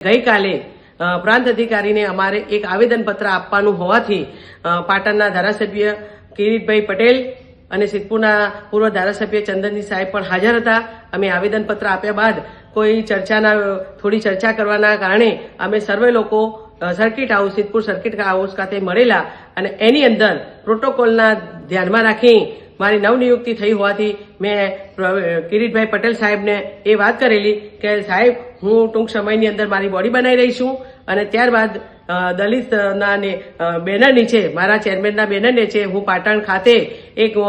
ગઈકાલે પ્રાંત અધિકારીને અમારે એક આવેદનપત્ર આપવાનું હોવાથી પાટણના ધારાસભ્ય કિરીટભાઈ પટેલ અને સિદ્ધપુરના પૂર્વ ધારાસભ્ય ચંદનજી સાહેબ પણ હાજર હતા. અમે આવેદનપત્ર આપ્યા બાદ થોડી ચર્ચા કરવાના કારણે અમે સર્વે લોકો circuit house Siddhpur circuit house ખાતે મળેલા અને એની અંદર પ્રોટોકોલના ધ્યાનમાં રાખી મારી નવનિયુક્તિ થઈ હોવાથી મેં કિરીટભાઈ પટેલ સાહેબને એ વાત કરેલી કે સાહેબ હું ટૂંક સમયની અંદર મારી બોડી બનાવી રહી છું અને ત્યારબાદ દલિતના બેનર નીચે મારા ચેરમેનના બેનર નીચે હું પાટણ ખાતે એક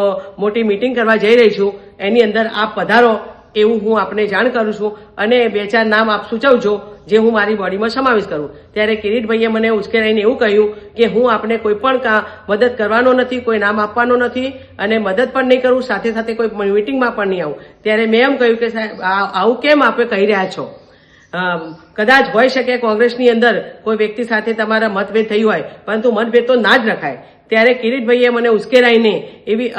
મોટી મીટિંગ કરવા જઈ રહી છું. એની અંદર આપ પધારો એવું હું આપને જાણ કરું છું અને 2-4 નામ આપ સૂચવજો જે હું મારી બોડીમાં સમાવેશ કરું. ત્યારે કિરીટભાઈએ મને ઉશ્કેરાઈને એવું કહ્યું કે હું આપને કોઈ પણ મદદ કરવાનો નથી, કોઈ નામ આપવાનો નથી અને મદદ પણ નહીં કરું, સાથે સાથે કોઈ મીટિંગમાં પણ નહીં આવું. ત્યારે મેં એમ કહ્યું કે સાહેબ આવું કેમ આપે કહી રહ્યા છો? કદાચ હોઈ શકે કોંગ્રેસની અંદર કોઈ વ્યક્તિ સાથે તમારા મતભેદ થઈ હોય, પરંતુ મતભેદ તો ના જ રખાય. ત્યારે કિરીટભાઈએ મને ઉશ્કેરાઈને એવી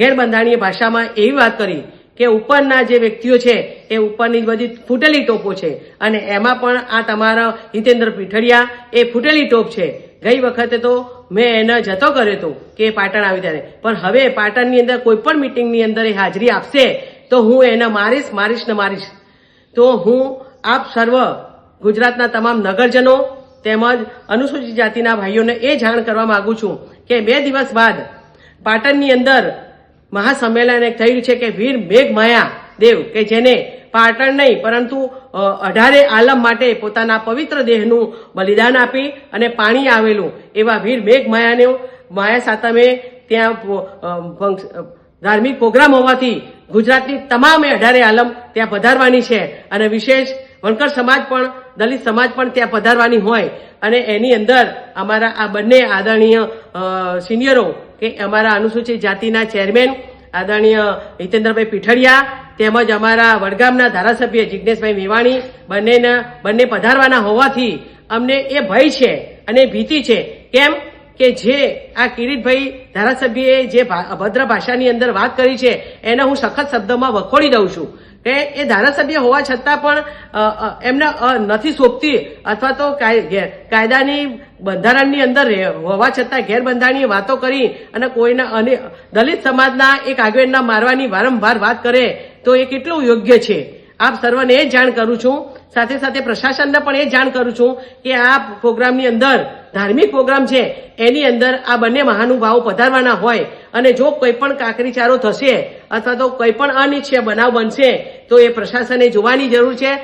ગેરબંધારણીય ભાષામાં એવી વાત કરી કે ઉપરના જે વ્યક્તિઓ છે એ ઉપરની બધી ફૂટેલી ટોપો છે અને એમાં પણ આ તમારા હિતેન્દ્ર પીઠડિયા એ ફૂટેલી ટોપ છે. ગઈ વખતે તો મેં એને જતો કર્યો હતો કે પાટણ આવી ત્યારે, પણ હવે પાટણની અંદર કોઈ પણ મિટિંગની અંદર એ હાજરી આપશે તો હું એને મારીશ. તો હું આપ સર્વ ગુજરાતના તમામ નગરજનો તેમજ અનુસૂચિત જાતિના ભાઈઓને એ જાણ કરવા માંગુ છું કે 2 દિવસ બાદ પાટણની અંદર મહાસંમેલન એક થયું છે કે વીર મેઘમાયા દેવ કે જેને પાટણ નહીં પરંતુ 18 આલમ માટે પોતાના પવિત્ર દેહનું બલિદાન આપી અને પાણી આવેલું એવા વીર માયા સાતમે ત્યાં ધાર્મિક પ્રોગ્રામ હોવાથી ગુજરાતની તમામે 18 આલમ ત્યાં પધારવાની છે અને વિશેષ વણકર સમાજ પણ દલિત સમાજ પણ ત્યાં પધારવાની હોય અને એની અંદર અમારા આ બંને આદરણીય સિનિયરો કે અમારા અનુસૂચિત જાતિના ચેરમેન આદરણીય હિતેન્દ્રભાઈ પીઠડિયા તેમજ અમારા વડગામના ધારાસભ્ય જિજ્ઞેશભાઈ મેવાણી બંને પધારવાના હોવાથી અમને એ ભય છે અને ભીતિ છે. કેમ કે જે આ કિરીટભાઈ ધારાસભ્યએ જે અભદ્ર ભાષાની અંદર વાત કરી છે એને હું સખત શબ્દોમાં વખોડી દઉં છું કે એ ધારાસભ્ય હોવા છતાં પણ એમને નથી સોંપતી અથવા તો કાયદાની બંધારણની અંદર હોવા છતાં ગેરબંધારણીય વાતો કરી અને કોઈના દલિત સમાજના એક આગેવાનના મારવાની વારંવાર વાત કરે તો એ કેટલું યોગ્ય છે? આપ સર્વને એ જાણ કરું છું, સાથે સાથે પ્રશાસનને પણ એ જાણ કરું છું કે આ પ્રોગ્રામની અંદર ધાર્મિક પ્રોગ્રામ છે એની અંદર આ બંને મહાનુભાવો પધારવાના હોય અને જો કોઈ પણ કાકરીચારો થશે અથવા તો કોઈ પણ અનિચ્છનીય બનાવ બનશે તો એ પ્રશાસને જોવાની જરૂર છે.